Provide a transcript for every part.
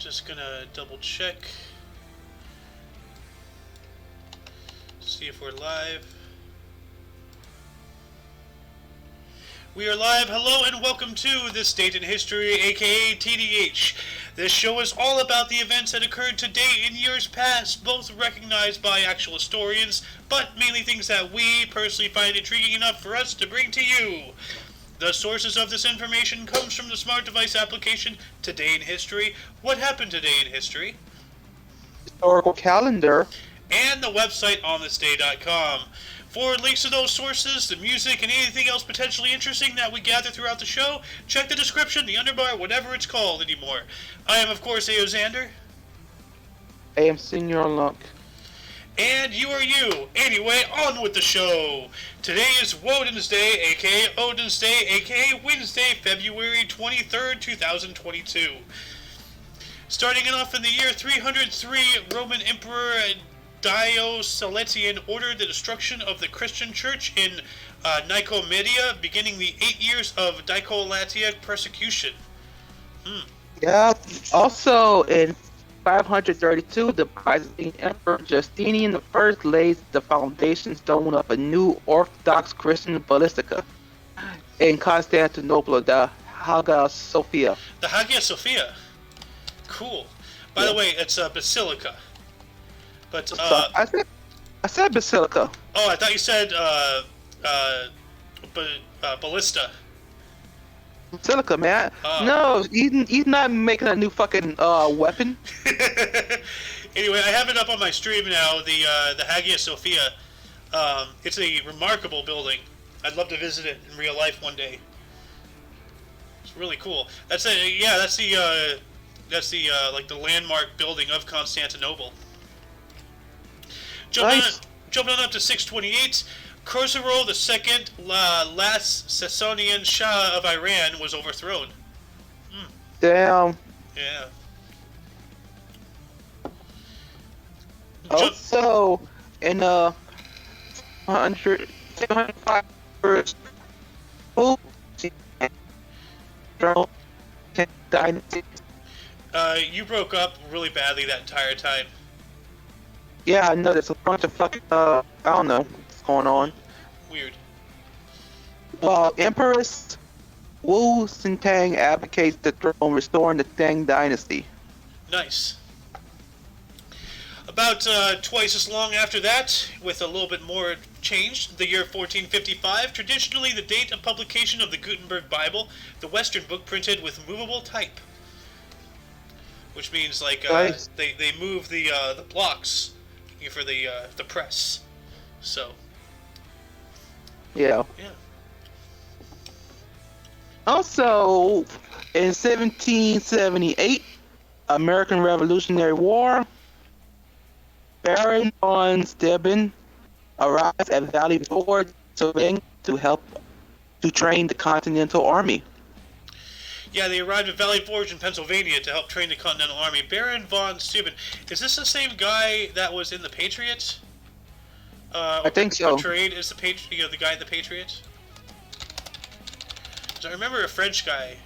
Just gonna double check. See if we're live. We are live. Hello and welcome to This Date in History, aka TDH. This show is all about the events that occurred today in years past, both recognized by actual historians, but mainly things that we personally find intriguing enough for us to bring to you. The sources of this information comes from the smart device application Today in History, What Happened Today in History, Historical calendar, and the website onthisday.com. For links to those sources, the music, and anything else potentially interesting that we gather throughout the show, check the description, the underbar, whatever it's called anymore. I am, of course, A.O. Xander. I am Senior Lunk. And you are you. Anyway, on with the show. Today is Woden's Day, aka Odin's Day, aka Wednesday, February 23rd, 2022. Starting off in the year 303, Roman Emperor Diocletian ordered the destruction of the Christian church in Nicomedia, beginning the 8 years of Diocletian persecution. Yeah. Also, in 532, the Byzantine Emperor Justinian I lays the foundation stone of a new Orthodox Christian basilica in Constantinople, the Hagia Sophia. The Hagia Sophia. Cool. By the way, it's a basilica. But I said basilica. Oh, I thought you said ballista. Basilica, man. No, he's not making a new fucking weapon. Anyway, I have it up on my stream now. The Hagia Sophia. It's a remarkable building. I'd love to visit it in real life one day. It's really cool. That's the like the landmark building of Constantinople. Jumping on up to 628, Khosrow II, last Sasanian Shah of Iran, was overthrown. Damn. Yeah. Also, in 705 dynasty. You broke up really badly that entire time. Yeah, I know. There's a bunch of fucking I don't know what's going on. Weird. Well, Empress Wu Xintang advocates the throne, restoring the Tang dynasty. Nice. About twice as long after that, with a little bit more changed, the year 1455, traditionally the date of publication of the Gutenberg Bible, the Western book printed with movable type. Which means, like, Nice. they move the blocks for the press. So. Yeah. Yeah. Also, in 1778, American Revolutionary War, Baron von Steuben arrives at Valley Forge to help to train the Continental Army. Yeah, they arrived at Valley Forge in Pennsylvania to help train the Continental Army. Baron von Steuben. Is this the same guy that was in the Patriot? I think so. Portrayed as the the guy in the Patriot? 'Cause I remember a French guy.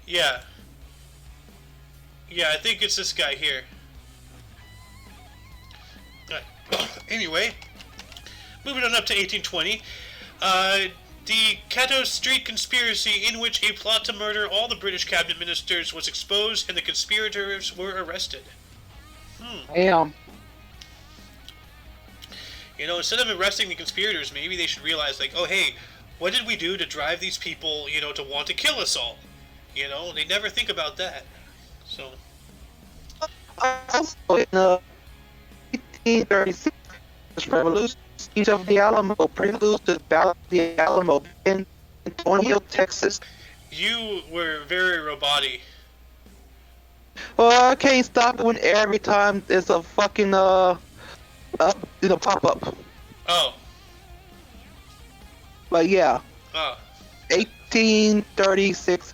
Yeah. Yeah, I think it's this guy here. Anyway, moving on up to 1820. The Cato Street Conspiracy, in which a plot to murder all the British cabinet ministers was exposed and the conspirators were arrested. Damn. You know, instead of arresting the conspirators, maybe they should realize, like, oh, hey, what did we do to drive these people, to want to kill us all? They never think about that. So. Also, in 1836, revolution, siege of the Alamo, prelude to the Battle of the Alamo in Antonio, Texas. You were very roboty. Well, I can't stop it when every time there's a fucking pop up. Oh. But yeah. Oh. 1836,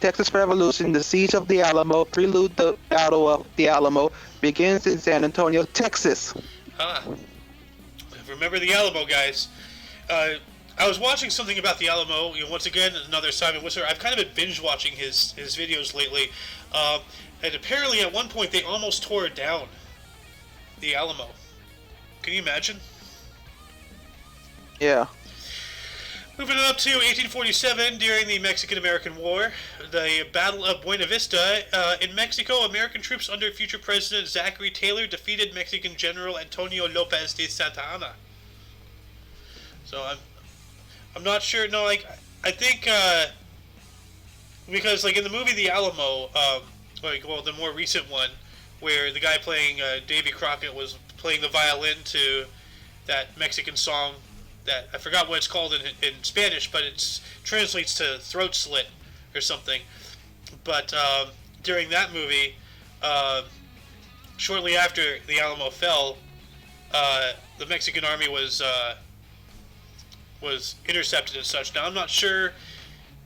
Texas Revolution, the siege of the Alamo, prelude to the Battle of the Alamo, begins in San Antonio, Texas. Remember the Alamo, guys. I was watching something about the Alamo. Once again, another Simon Whistler. I've kind of been binge watching his videos lately, um, and apparently at one point they almost tore it down. The Alamo. Can you imagine? Yeah. Moving on up to 1847, during the Mexican-American War, the Battle of Buena Vista in Mexico, American troops under future President Zachary Taylor defeated Mexican General Antonio Lopez de Santa Anna. So I'm not sure. No, like I think because like in the movie The Alamo, the more recent one, where the guy playing Davy Crockett was playing the violin to that Mexican song that I forgot what it's called in Spanish, but it translates to throat slit or something. But during that movie, shortly after the Alamo fell, the Mexican army was intercepted and such. Now I'm not sure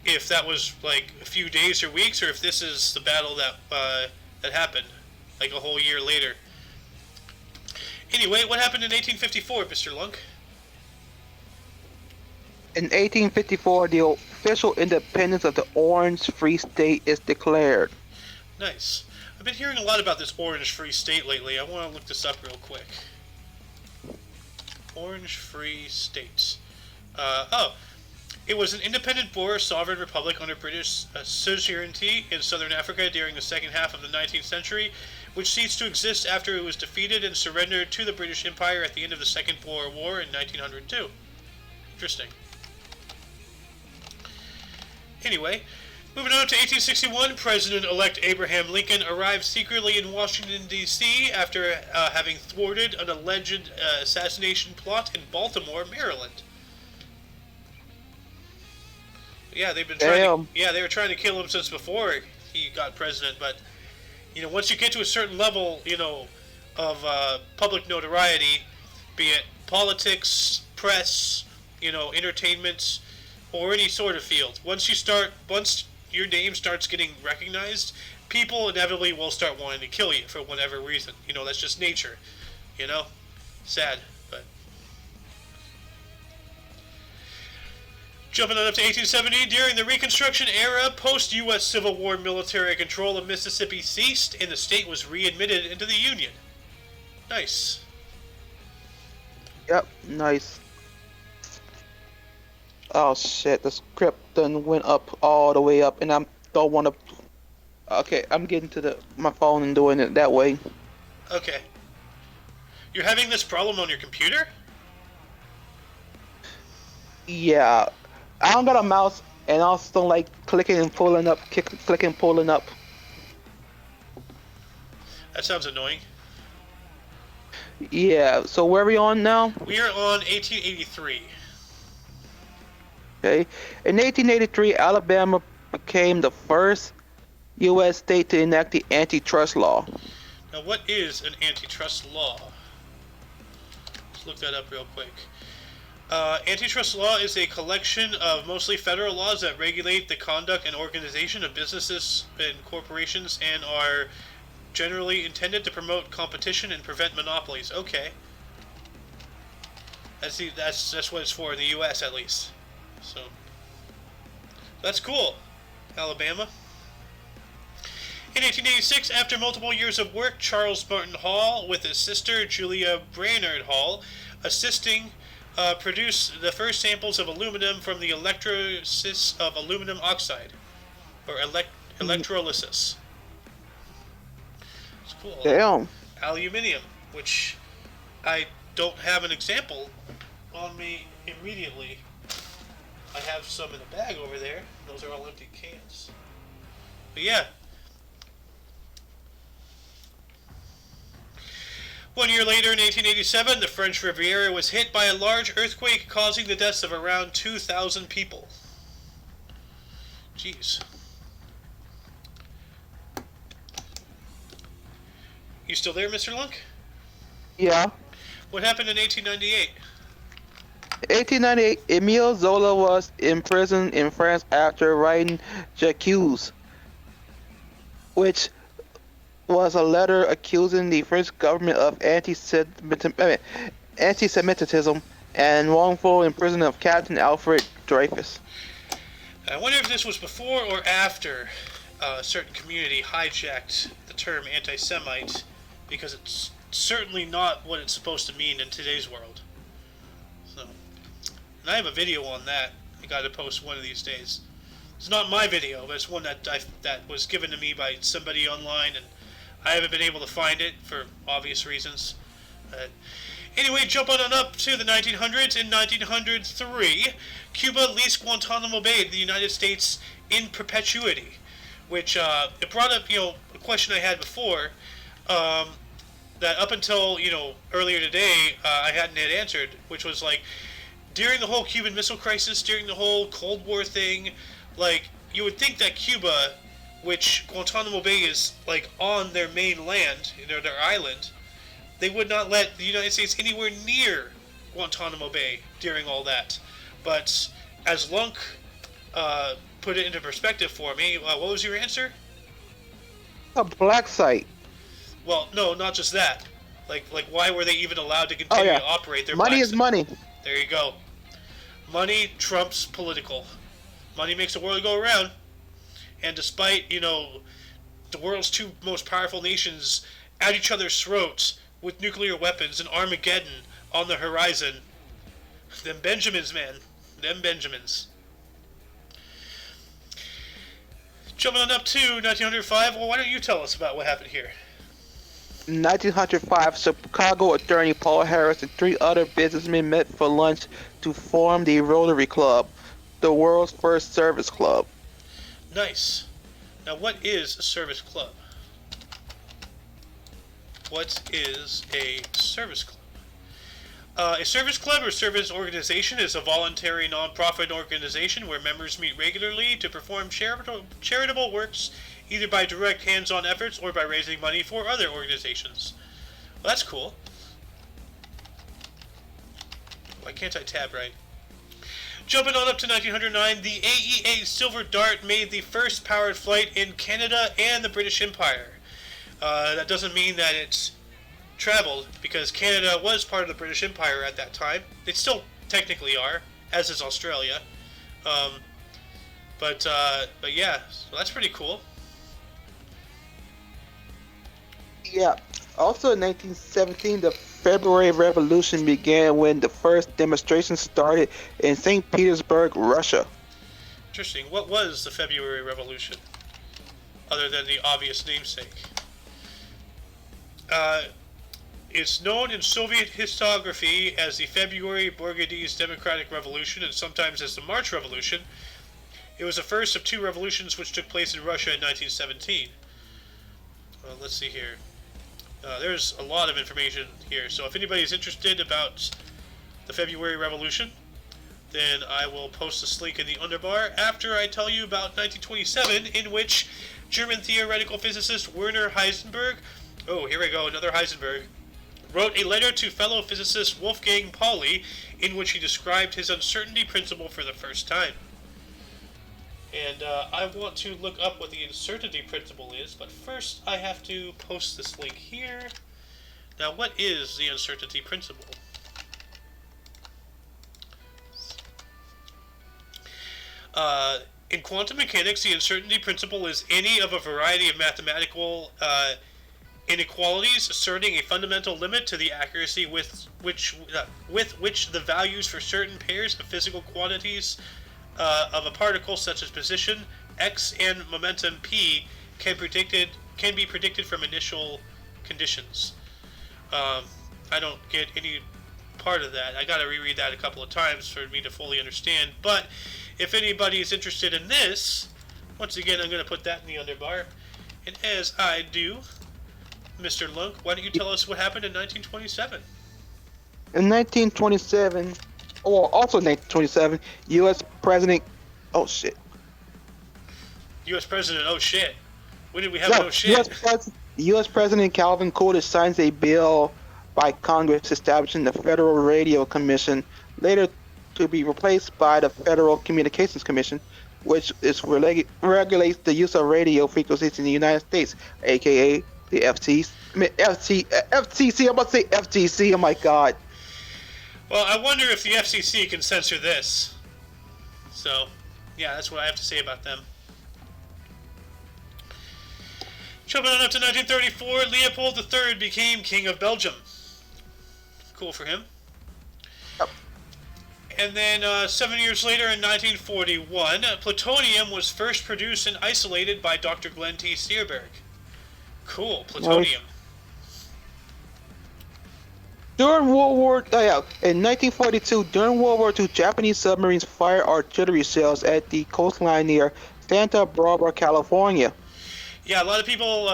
if that was like a few days or weeks, or if this is the battle that happened like a whole year later. Anyway, what happened in 1854, Mr. Lunk? In 1854, the official independence of the Orange Free State is declared. Nice. I've been hearing a lot about this Orange Free State lately. I want to look this up real quick. Orange Free States. It was an independent Boer sovereign republic under British suzerainty in southern Africa during the second half of the 19th century, which ceased to exist after it was defeated and surrendered to the British Empire at the end of the Second Boer War in 1902. Interesting. Anyway, moving on to 1861, President-elect Abraham Lincoln arrived secretly in Washington, D.C. after having thwarted an alleged assassination plot in Baltimore, Maryland. Yeah, they've been trying. They were trying to kill him since before he got president. But once you get to a certain level, of public notoriety, be it politics, press, entertainment, or any sort of field, once your name starts getting recognized, people inevitably will start wanting to kill you for whatever reason. That's just nature. Sad, but. Jumping on up to 1870, during the Reconstruction era, post-U.S. Civil War military control of Mississippi ceased, and the state was readmitted into the Union. Nice. Yep, nice. Oh shit, the script done went up all the way up, and I don't want to. Okay, I'm getting to my phone and doing it that way. Okay. You're having this problem on your computer? Yeah. I don't got a mouse, and I also don't like clicking and pulling up, clicking and pulling up. That sounds annoying. Yeah, so where are we on now? We are on 1883. Okay. In 1883, Alabama became the first U.S. state to enact the Antitrust Law. Now, what is an antitrust law? Let's look that up real quick. Antitrust law is a collection of mostly federal laws that regulate the conduct and organization of businesses and corporations and are generally intended to promote competition and prevent monopolies. Okay. That's what it's for in the U.S. at least. So that's cool, Alabama. In 1886, after multiple years of work, Charles Martin Hall, with his sister Julia Brainerd Hall, assisting produce the first samples of aluminum from the electrolysis of aluminum oxide, or electrolysis. It's cool. Damn. Aluminium, which I don't have an example on me immediately. I have some in a bag over there. Those are all empty cans. But yeah. 1 year later, in 1887, the French Riviera was hit by a large earthquake, causing the deaths of around 2,000 people. Jeez. You still there, Mr. Lunk? Yeah. What happened in 1898? 1898, Emile Zola was imprisoned in France after writing J'accuse, which was a letter accusing the French government of anti-Semitism and wrongful imprisonment of Captain Alfred Dreyfus. I wonder if this was before or after a certain community hijacked the term anti-Semite, because it's certainly not what it's supposed to mean in today's world. So, and I have a video on that. I got to post one of these days. It's not my video, but it's one that was given to me by somebody online, and I haven't been able to find it for obvious reasons. Anyway, jumping on up to the 1900s. In 1903, Cuba leased Guantanamo Bay to the United States in perpetuity, which it brought up, a question I had before, that up until, earlier today, I hadn't had answered, which was like, during the whole Cuban Missile Crisis, during the whole Cold War thing, like, you would think that Cuba, which Guantanamo Bay is, like, on their main land, their island, they would not let the United States anywhere near Guantanamo Bay during all that. But as Lunk put it into perspective for me, what was your answer? A black site. Well, no, not just that. Like why were they even allowed to continue to operate their money is money. There you go. Money trumps political. Money makes the world go around. And despite, the world's two most powerful nations at each other's throats with nuclear weapons and Armageddon on the horizon, them Benjamins, man. Them Benjamins. Jumping on up to 1905, well, why don't you tell us about what happened here? In 1905, Chicago attorney Paul Harris and 3 other businessmen met for lunch to form the Rotary Club, the world's first service club. Nice. Now, what is a service club? What is a service club? A service club or service organization is a voluntary non-profit organization where members meet regularly to perform charitable works, either by direct hands-on efforts or by raising money for other organizations. Well, that's cool. Why can't I tab right? Jumping on up to 1909, the AEA Silver Dart made the first powered flight in Canada and the British Empire. That doesn't mean that it's traveled, because Canada was part of the British Empire at that time. They still technically are, as is Australia. But yeah, so that's pretty cool. Yeah. Also in 1917, the February Revolution began when the first demonstrations started in St. Petersburg, Russia. Interesting. What was the February Revolution, other than the obvious namesake? It's known in Soviet historiography as the February Bourgeois Democratic Revolution and sometimes as the March Revolution. It was the first of 2 revolutions which took place in Russia in 1917. Let's see here. There's a lot of information here, so if anybody's interested about the February Revolution, then I will post this link in the underbar after I tell you about 1927, in which German theoretical physicist Werner Heisenberg, oh, here we go, another Heisenberg, wrote a letter to fellow physicist Wolfgang Pauli in which he described his uncertainty principle for the first time. And I want to look up what the uncertainty principle is, but first I have to post this link here. Now, what is the uncertainty principle? In quantum mechanics, the uncertainty principle is any of a variety of mathematical inequalities asserting a fundamental limit to the accuracy with which the values for certain pairs of physical quantities of a particle, such as position x and momentum p, can be predicted from initial conditions. I don't get any part of that. I got to reread that a couple of times for me to fully understand. But if anybody is interested in this, once again, I'm going to put that in the underbar. And as I do, Mr. Lunk, why don't you tell us what happened in 1927? In 1927, also 1927, U.S. President, U.S. President, oh shit. When did we have no shit? U.S. President Calvin Coolidge signs a bill by Congress establishing the Federal Radio Commission, later to be replaced by the Federal Communications Commission, which regulates the use of radio frequencies in the United States, aka the FCC. I'm about to say FTC. Oh my God. Well, I wonder if the FCC can censor this. So, yeah, that's what I have to say about them. Jumping on up to 1934, Leopold III became King of Belgium. Cool for him. Yep. And then 7 years later, in 1941, plutonium was first produced and isolated by Dr. Glenn T. Searberg. Cool, plutonium. During World War in 1942, during World War II, Japanese submarines fired artillery shells at the coastline near Santa Barbara, California. Yeah, a lot of people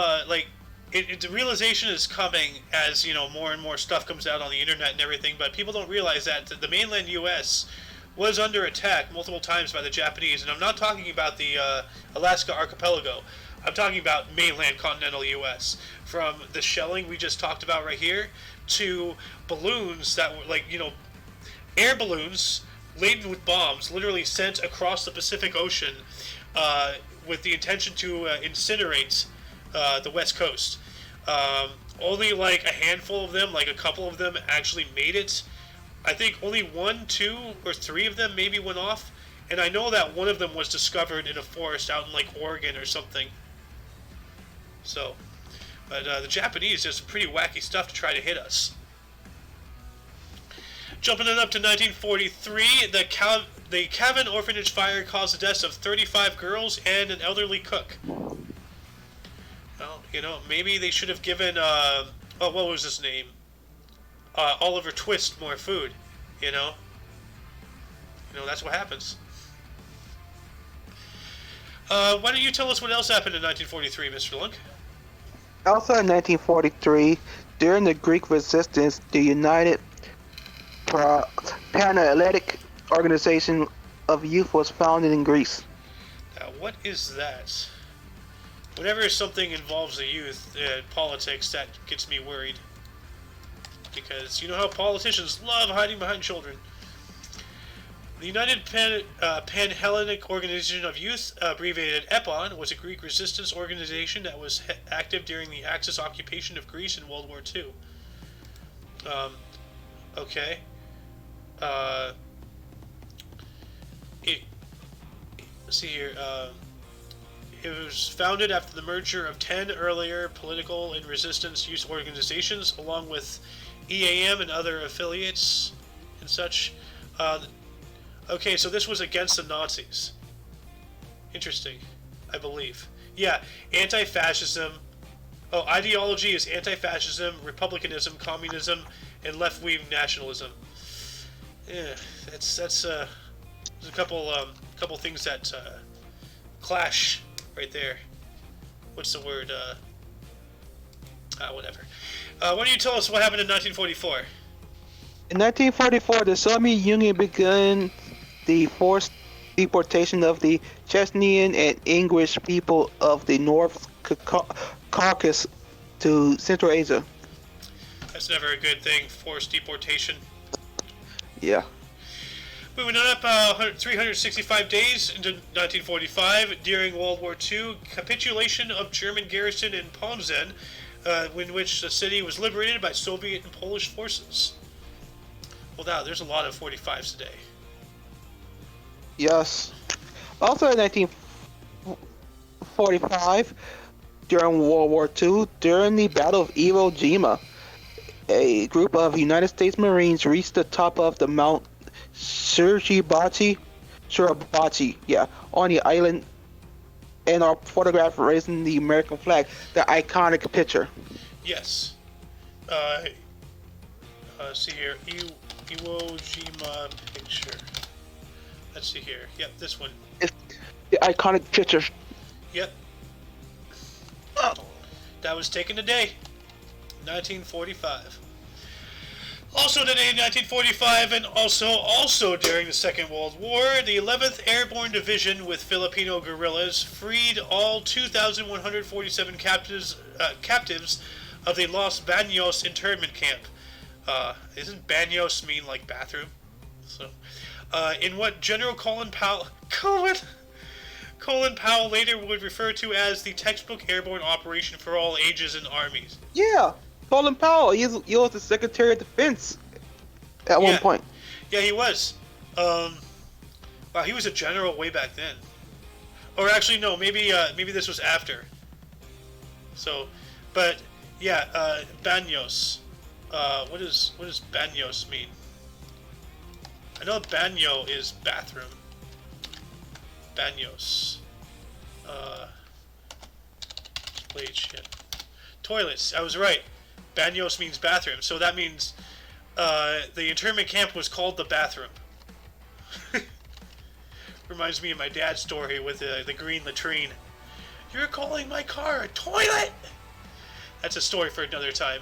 the realization is coming as more and more stuff comes out on the internet and everything. But people don't realize that the mainland U.S. was under attack multiple times by the Japanese, and I'm not talking about the Alaska archipelago. I'm talking about mainland continental U.S. From the shelling we just talked about right here to balloons that were air balloons laden with bombs, literally sent across the Pacific Ocean with the intention to incinerate the West Coast. Only a handful of them, a couple of them, actually made it. I think only 1, 2, or 3 of them maybe went off, and I know that one of them was discovered in a forest out in Oregon or something. So, but the Japanese did some pretty wacky stuff to try to hit us. Jumping it up to 1943, the Cavan orphanage fire caused the deaths of 35 girls and an elderly cook. Well, maybe they should have given, what was his name? Oliver Twist more food, that's what happens. Why don't you tell us what else happened in 1943, Mr. Lunk? Also in 1943, during the Greek resistance, the United Panhellenic Organization of Youth was founded in Greece. Now, what is that? Whenever something involves the youth in politics, that gets me worried. Because you know how politicians love hiding behind children. The United Panhellenic Organization of Youth, abbreviated EPON, was a Greek resistance organization that was active during the Axis occupation of Greece in World War II. Okay. Let's see here. It was founded after the merger of 10 earlier political and resistance youth organizations, along with EAM and other affiliates and such. Okay, so this was against the Nazis. Interesting, I believe. Yeah, anti-fascism. Oh, ideology is anti-fascism, republicanism, communism, and left-wing nationalism. Yeah, there's a couple things that clash right there. What's the word? Whatever. Why don't you tell us what happened in 1944? In 1944, the Soviet Union began the forced deportation of the Chechnyan and English people of the North Caucasus to Central Asia. That's never a good thing, forced deportation. Yeah. Moving on up 365 days into 1945, during World War II, capitulation of German garrison in Poznań, in which the city was liberated by Soviet and Polish forces. Well, now, there's a lot of 45s today. Yes. Also in 1945, during World War II, during the Battle of Iwo Jima, a group of United States Marines reached the top of the Mount Suribachi, on the island, and are photographed raising the American flag, the iconic picture. Yes. See here, Iwo Jima picture. Let's see here. Yep, this one. It's the iconic picture. Yep. That was taken today, 1945. Also today in 1945, and also during the Second World War, the 11th Airborne Division with Filipino guerrillas freed all 2,147 captives of the Los Baños internment camp. Isn't Baños mean like bathroom? So, in what General Colin Powell later would refer to as the textbook airborne operation for all ages and armies. Yeah, Colin Powell. He was the Secretary of Defense. at one point. Yeah, he was. Wow, he was a general way back then. Or actually, no, maybe this was after. So, but yeah, baños. What does baños mean? I know baño is bathroom. Baños. Wait, shit. Toilets. I was right. Baños means bathroom. So that means the internment camp was called the bathroom. Reminds me of my dad's story with the green latrine. You're calling my car a toilet? That's a story for another time.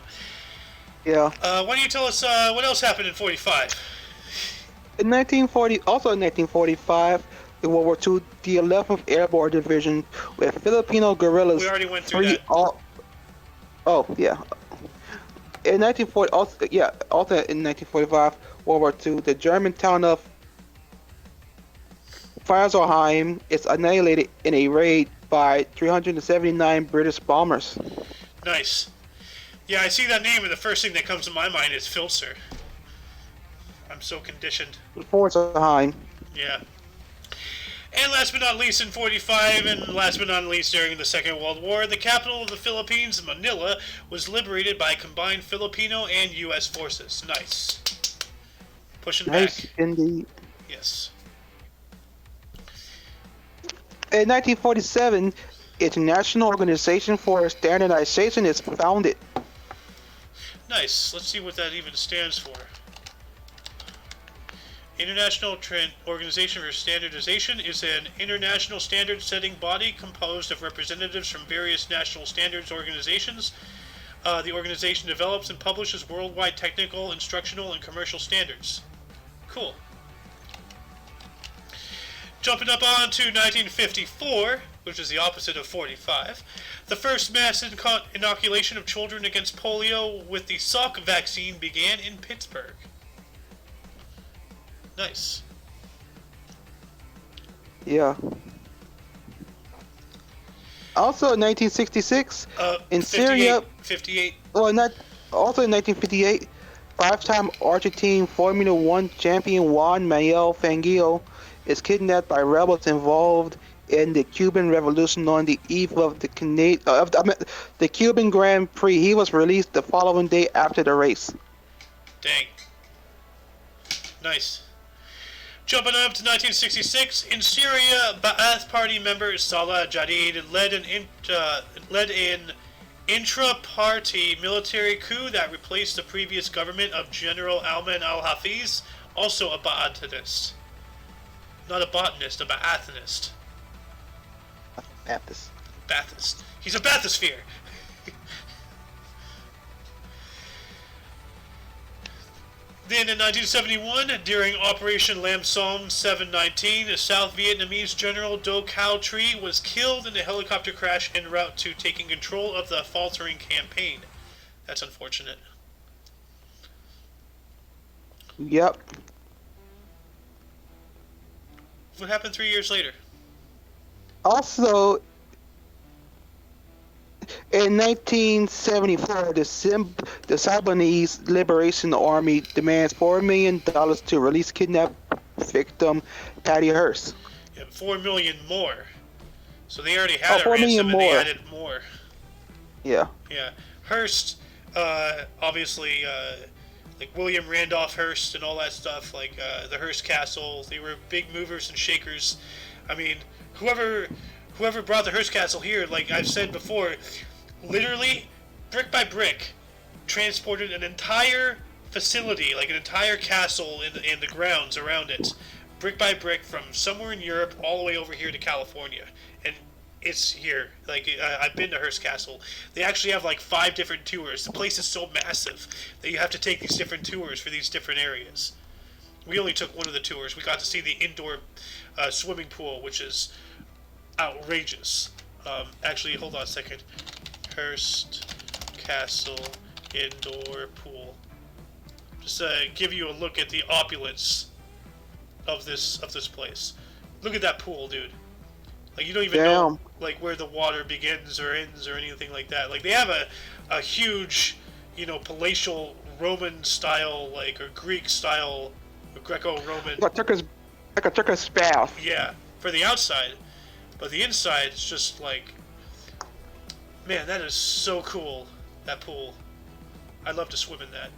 Yeah. Why don't you tell us what else happened in 45? In 1945, in World War II, the 11th Airborne Division with Filipino guerrillas. We already went through that. Oh yeah. In 1940, also in 1945, World War II, the German town of Pfalzheim is annihilated in a raid by 379 British bombers. Nice. Yeah, I see that name, and the first thing that comes to my mind is Filzer. I'm so conditioned. Pfalzheim. Yeah. And last but not least, in 45, and last but not least during the Second World War, the capital of the Philippines, Manila, was liberated by combined Filipino and U.S. forces. Nice. Pushing Nice back. indeed. Yes. In 1947, International Organization for Standardization is founded. Nice. Let's see what that even stands for. International Organization for Standardization is an international standard-setting body composed of representatives from various national standards organizations. The organization develops and publishes worldwide technical, instructional, and commercial standards. Cool. Jumping up on to 1954, which is the opposite of 45, the first mass inoculation of children against polio with the Salk vaccine began in Pittsburgh. Nice. Yeah. Also in 1966, in Syria... 58. Well, also in 1958, five-time Argentine Formula One champion Juan Manuel Fangio is kidnapped by rebels involved in the Cuban Revolution on the eve of the Cuban Grand Prix. He was released the following day after the race. Dang. Nice. Jumping up to 1966, in Syria, Ba'ath Party member Salah Jadid led an intra-party military coup that replaced the previous government of General Alman al-Hafiz, also a Ba'athist. Not a botanist, a Ba'athist. Ba'athist. He's a bathysphere. Then in 1971, during Operation Lam Som 719, a South Vietnamese General Do Cao Tri was killed in a helicopter crash en route to taking control of the faltering campaign. That's unfortunate. Yep. What happened 3 years later? Also, in 1974, the Symbionese Liberation Army demands $4 million to release kidnapped victim Patty Hearst. Yeah, 4 million more. So they already had a 4 million ransom and they more. added more. Yeah. Yeah. Hearst, obviously, like William Randolph Hearst and all that stuff, like the Hearst Castle, they were big movers and shakers. I mean, whoever brought the Hearst Castle here, like I've said before, literally, brick by brick, transported an entire facility, like an entire castle in the grounds around it, brick by brick, from somewhere in Europe all the way over here to California. And it's here. Like, I've been to Hearst Castle. They actually have like 5 different tours. The place is so massive that you have to take these different tours for these different areas. We only took one of the tours. We got to see the indoor swimming pool, which is outrageous. Actually, hold on a second. Hearst Castle indoor pool. Just give you a look at the opulence of this place. Look at that pool, dude. Like, you don't even know like where the water begins or ends or anything like that. Like, they have a huge, palatial Roman style, or Greek style, or Greco-Roman. Like a Turkish bath. Yeah, for the outside, but the inside is just like, man, that is so cool. That pool, I'd love to swim in that.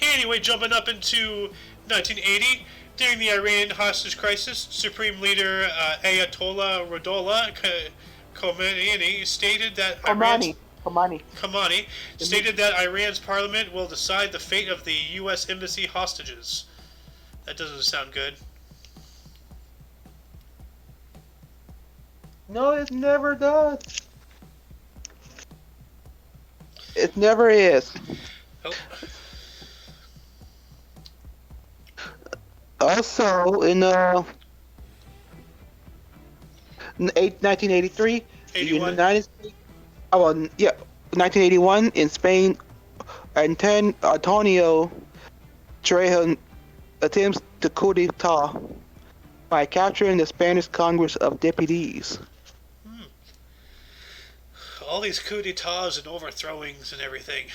Anyway, jumping up into 1980, during the Iran hostage crisis, Supreme Leader Ayatollah Ruhollah Khomeini stated that Khamenei stated that Iran's parliament will decide the fate of the U.S. embassy hostages. That doesn't sound good. No, it never does. It never is. Oh. Also, in 1983, 81? the United States. 1981 in Spain, Antonio Trejo attempts to coup d'etat by capturing the Spanish Congress of Deputies. All these coups d'etats and overthrowings and everything.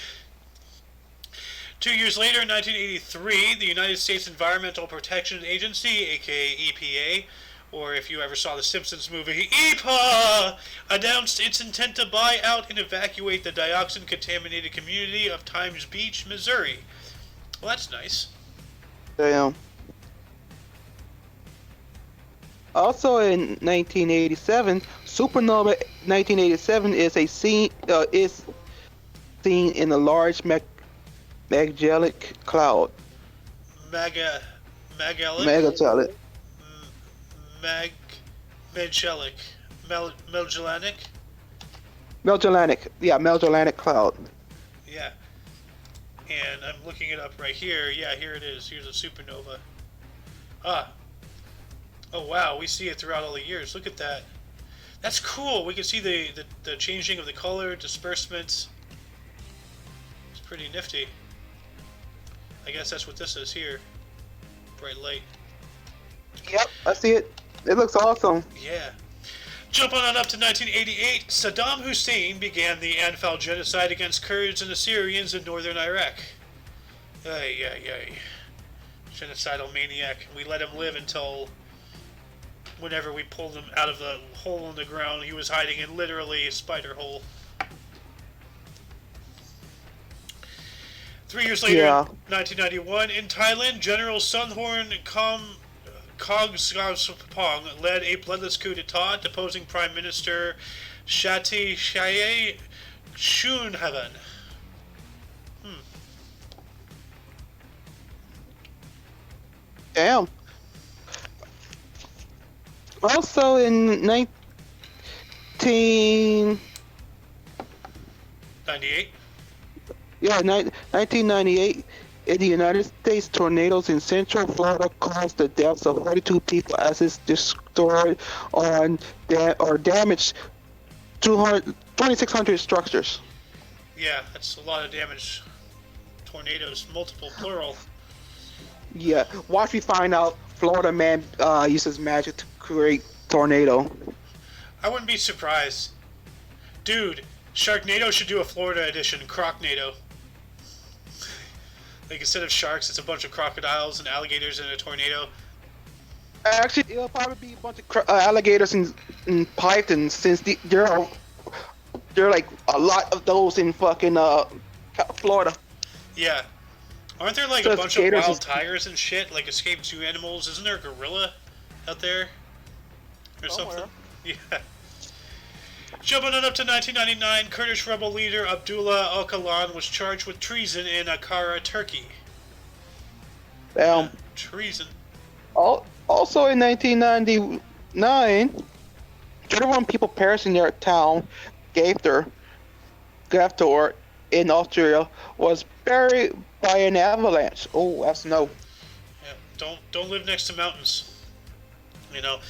2 years later, in 1983, the United States Environmental Protection Agency, aka EPA, or if you ever saw the Simpsons movie, EPA, announced its intent to buy out and evacuate the dioxin-contaminated community of Times Beach, Missouri. Well, that's nice. Damn. Also in 1987, supernova 1987 is seen in a large Magellanic cloud. Magellanic? Magellanic. Magellanic. Yeah, Magellanic cloud. Yeah. And I'm looking it up right here. Yeah, here it is. Here's a supernova. Ah. Oh, wow. We see it throughout all the years. Look at that. That's cool. We can see the changing of the color, disbursements. It's pretty nifty. I guess that's what this is here. Bright light. Yep, I see it. It looks awesome. Yeah. Jumping on up to 1988, Saddam Hussein began the Anfal genocide against Kurds and Assyrians in northern Iraq. Ay, ay, ay. Genocidal maniac. We let him live until whenever we pulled him out of the hole in the ground he was hiding in, literally a spider hole. 3 years later, 1991, in Thailand, General Sunhorn Kongskapong led a bloodless coup d'etat, deposing Prime Minister Sathiraye Srinivasan. Damn. Also in 1998. 1998, in the United States, tornadoes in Central Florida caused the deaths of 42 people as it destroyed or damaged 2,600 structures. Yeah, that's a lot of damage. Tornadoes, multiple, plural. Yeah, watch me find out Florida man uses magic to create tornado. I wouldn't be surprised. Dude, Sharknado should do a Florida edition, Crocnado. Like, instead of sharks, it's a bunch of crocodiles and alligators in a tornado. Actually, it'll probably be a bunch of alligators and pythons, since there are like a lot of those in fucking Florida. Yeah. Aren't there like a bunch of wild tigers and shit, like escaped zoo animals? Isn't there a gorilla out there? Or something? Yeah. Jumping on up to 1999, Kurdish rebel leader Abdullah Öcalan was charged with treason in Ankara, Turkey. Treason. Also in 1999, 31 people perished in their town, Gaftor, in Austria, was buried by an avalanche. Oh, that's no. Yeah, don't live next to mountains. You know,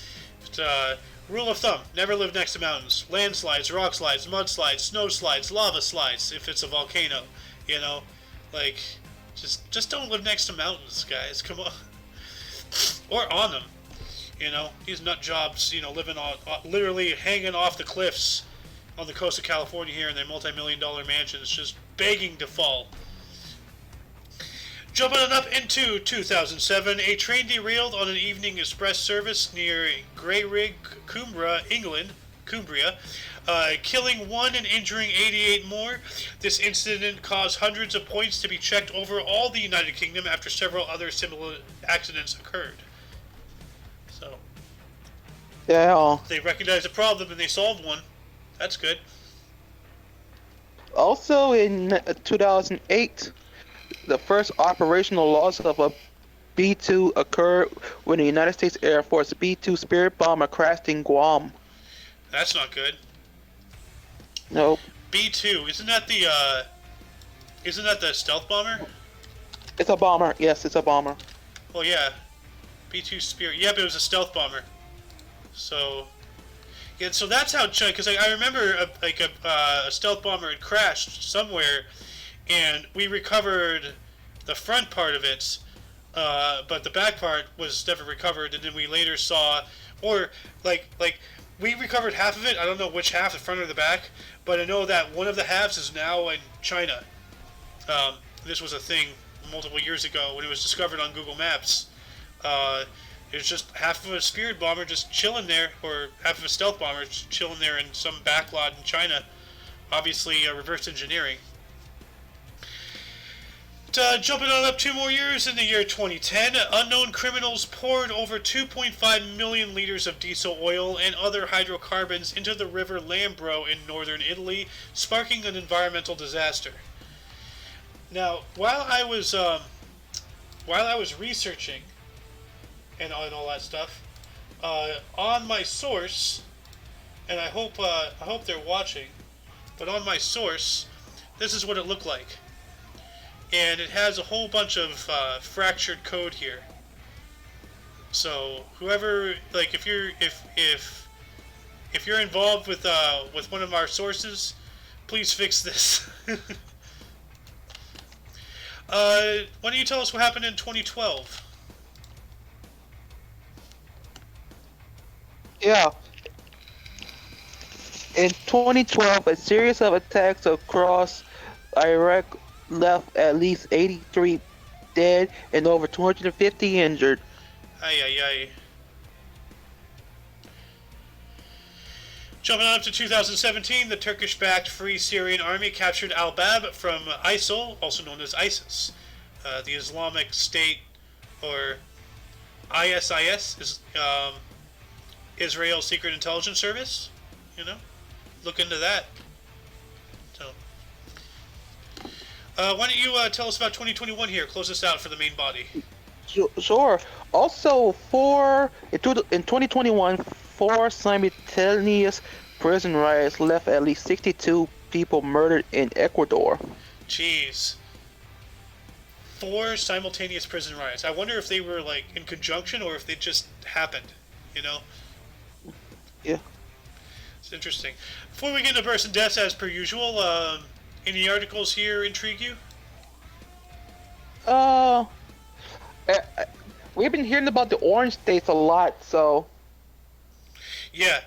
rule of thumb: never live next to mountains. Landslides, rock slides, mudslides, snow slides, lava slides. If it's a volcano, you know, like just don't live next to mountains, guys. Come on, or on them. You know, these nut jobs, you know, living on literally hanging off the cliffs on the coast of California here in their multi-million-dollar mansions, just begging to fall. Jumping on up into 2007, a train derailed on an evening express service near Greyrig, Cumbria, killing 1 and injuring 88 more. This incident caused hundreds of points to be checked over all the United Kingdom after several other similar accidents occurred. So, Yeah. they recognized a problem and they solved one. That's good. Also in 2008, the first operational loss of a B-2 occurred when the United States Air Force B-2 Spirit bomber crashed in Guam. That's not good. Nope. B-2, isn't that the stealth bomber? It's a bomber. Yes, it's a bomber. Well, yeah. B-2 Spirit. Yeah, but it was a stealth bomber. So, yeah, so that's how, because I remember a stealth bomber had crashed somewhere, and we recovered the front part of it, but the back part was never recovered, and then we later saw, or, we recovered half of it. I don't know which half, the front or the back, but I know that one of the halves is now in China. This was a thing multiple years ago when it was discovered on Google Maps. There's just half of a Spirit bomber just chilling there, or half of a stealth bomber just chilling there in some backlot in China. Obviously, reverse engineering. Jumping on up 2 more years, in the year 2010, unknown criminals poured over 2.5 million liters of diesel oil and other hydrocarbons into the river Lambro in northern Italy, sparking an environmental disaster. Now, while I was researching and all that stuff, on my source, and I hope they're watching, but on my source, this is what it looked like. And it has a whole bunch of fractured code here. So whoever, if you're involved with one of our sources, please fix this. Why don't you tell us what happened in 2012? Yeah. In 2012, a series of attacks across Iraq left at least 83 dead and over 250 injured. Aye. Jumping up to 2017, the Turkish-backed Free Syrian Army captured al-Bab from ISIL, also known as ISIS. The Islamic State, or ISIS, is Israel's Secret Intelligence Service. Look into that. So, why don't you tell us about 2021 here? Close us out for the main body. Sure. Also, in 2021, 4 simultaneous prison riots left at least 62 people murdered in Ecuador. Jeez. 4 simultaneous prison riots. I wonder if they were in conjunction or if they just happened. Yeah. It's interesting. Before we get into births and deaths, as per usual, any articles here intrigue you? We've been hearing about the orange states a lot, so... Yeah.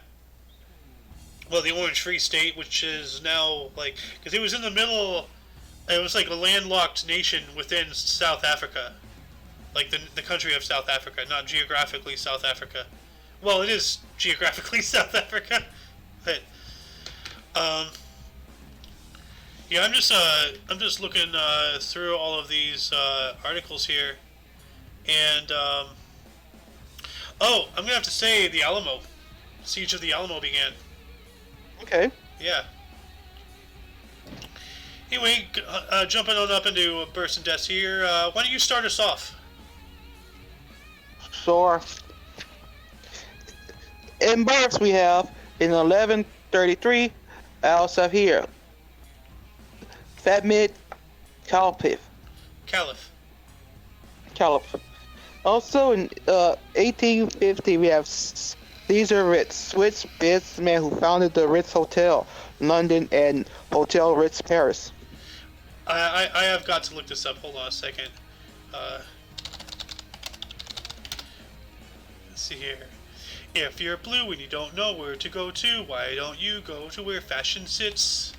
Well, the Orange Free State, which is now, because it was in the middle, it was like a landlocked nation within South Africa. Like the country of South Africa, not geographically South Africa. Well, it is geographically South Africa, but, yeah, I'm just looking through all of these articles here, and I'm gonna have to say the Alamo, Siege of the Alamo began. Okay. Yeah. Anyway, jumping on up into births and deaths here. Why don't you start us off? Sure. In births, we have in 1133, Al Safir, Fatmid Caliph. Also in 1850, we have Caesar Ritz, Swiss businessman who founded the Ritz Hotel, London, and Hotel Ritz, Paris. I have got to look this up. Hold on a second. Let's see here. If you're blue and you don't know where to go to, why don't you go to where fashion sits?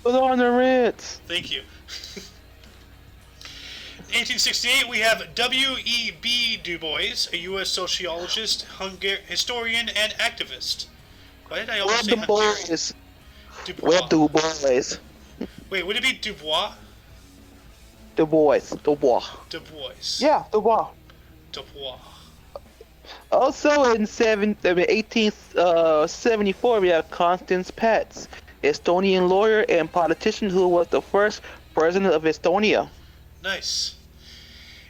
Put on the Ritz. Thank you. In 1868, we have W.E.B. Du Bois, a U.S. sociologist, historian, and activist. Why did I almost say Hungarian? Where Du Bois? Wait, would it be Dubois? Du Bois. Du Bois. Du Bois. Yeah, Du Bois. Du Bois. Also in 1874, we have Constance Patz, Estonian lawyer and politician who was the first president of Estonia. Nice.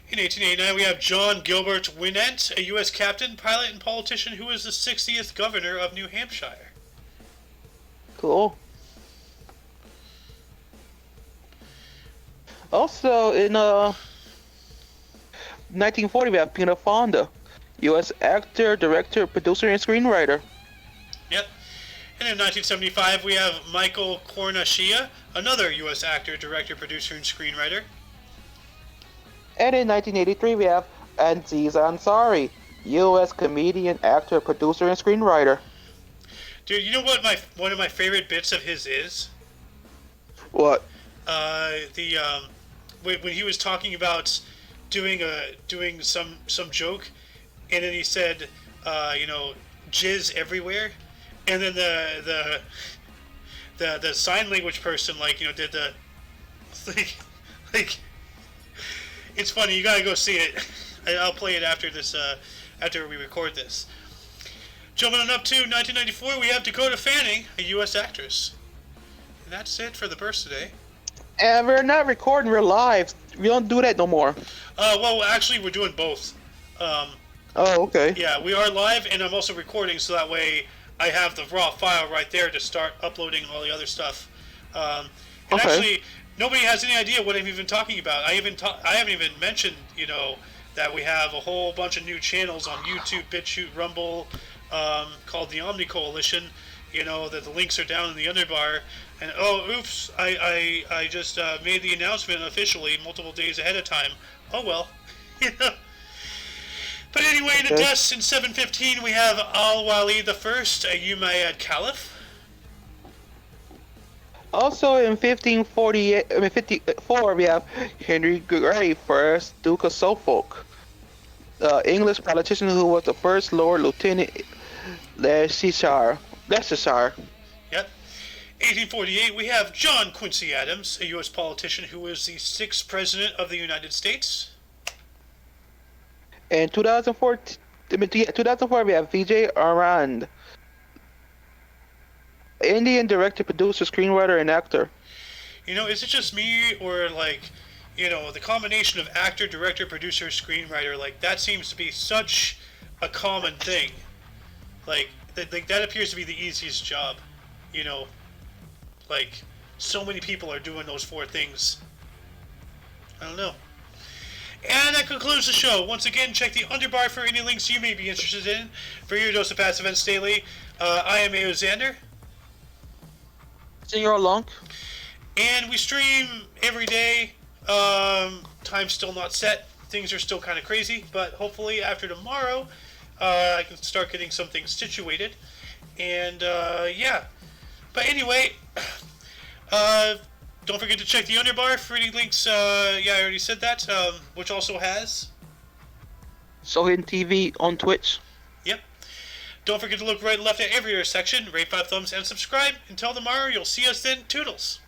In 1889, we have John Gilbert Winant, a U.S. captain, pilot, and politician who was the 60th governor of New Hampshire. Cool. Also in 1940, we have Peter Fonda, U.S. actor, director, producer, and screenwriter. Yep. And in 1975, we have Michael Cornashia, another U.S. actor, director, producer, and screenwriter. And in 1983, we have Aziz Ansari, U.S. comedian, actor, producer, and screenwriter. Dude, you know what one of my favorite bits of his is? What? When he was talking about doing some joke, and then he said, jizz everywhere, and then the sign language person did the like it's funny. You gotta go see it. I'll play it after this after we record this. Jumping on up to 1994, we have Dakota Fanning, a U.S. actress. And that's it for the burst today. And we're not recording, we're live. We don't do that no more. Well, actually, we're doing both. Oh, okay. Yeah, we are live, and I'm also recording, so that way I have the raw file right there to start uploading all the other stuff. And okay. Actually, nobody has any idea what I'm even talking about. I haven't even mentioned, that we have a whole bunch of new channels on YouTube, BitChute, Rumble, called the Omni Coalition. That the links are down in the underbar. And oops, I just made the announcement officially multiple days ahead of time. Oh well. But anyway, the deaths in 715, we have Al-Walid I, a Umayyad Caliph. Also in 1554, we have Henry Grey, first Duke of Suffolk, English politician who was the first Lord Lieutenant Leicestershire. Yep. 1848, we have John Quincy Adams, a U.S. politician who was the 6th President of the United States. In 2004, we have Vijay Arand, Indian director, producer, screenwriter, and actor. Is it just me, or the combination of actor, director, producer, screenwriter, that seems to be such a common thing. That appears to be the easiest job. So many people are doing those 4 things. I don't know. And that concludes the show. Once again, check the underbar for any links you may be interested in. For your dose of past events daily, I am A.O. Xander. Senor Long. And we stream every day. Time's still not set. Things are still kind of crazy. But hopefully after tomorrow, I can start getting some things situated. And, yeah. But anyway, don't forget to check the underbar for any links. I already said that, which also has Sohin TV on Twitch. Yep. Don't forget to look right and left at every other section, rate 5 thumbs, and subscribe. Until tomorrow, you'll see us then. Toodles.